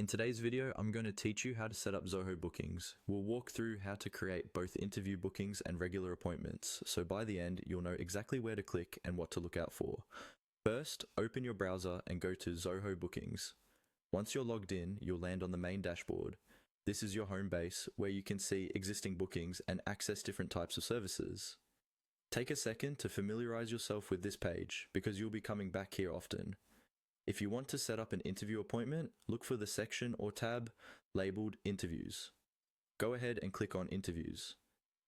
In today's video, I'm going to teach you how to set up Zoho Bookings. We'll walk through how to create both interview bookings and regular appointments, so by the end, you'll know exactly where to click and what to look out for. First, open your browser and go to Zoho Bookings. Once you're logged in, you'll land on the main dashboard. This is your home base, where you can see existing bookings and access different types of services. Take a second to familiarize yourself with this page, because you'll be coming back here often. If you want to set up an interview appointment, look for the section or tab labeled Interviews. Go ahead and click on Interviews.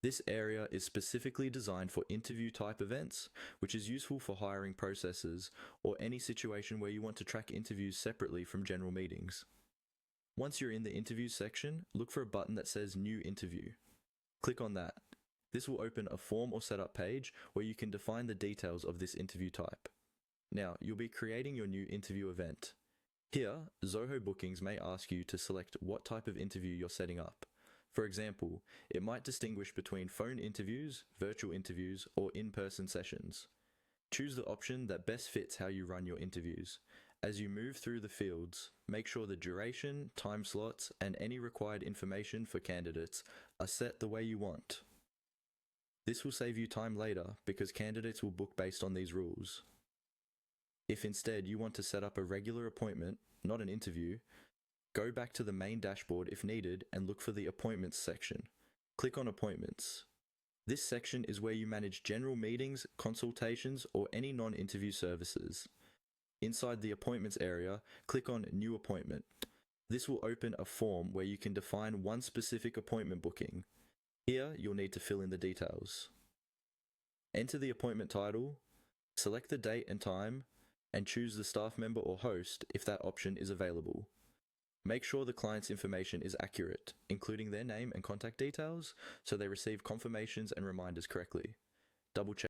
This area is specifically designed for interview type events, which is useful for hiring processes or any situation where you want to track interviews separately from general meetings. Once you're in the Interviews section, look for a button that says New Interview. Click on that. This will open a form or setup page where you can define the details of this interview type. Now, you'll be creating your new interview event. Here, Zoho Bookings may ask you to select what type of interview you're setting up. For example, it might distinguish between phone interviews, virtual interviews, or in-person sessions. Choose the option that best fits how you run your interviews. As you move through the fields, make sure the duration, time slots, and any required information for candidates are set the way you want. This will save you time later because candidates will book based on these rules. If instead you want to set up a regular appointment, not an interview, go back to the main dashboard if needed and look for the Appointments section. Click on Appointments. This section is where you manage general meetings, consultations, or any non-interview services. Inside the Appointments area, click on New Appointment. This will open a form where you can define one specific appointment booking. Here, you'll need to fill in the details. Enter the appointment title, select the date and time, and choose the staff member or host if that option is available. Make sure the client's information is accurate, including their name and contact details, so they receive confirmations and reminders correctly. Double check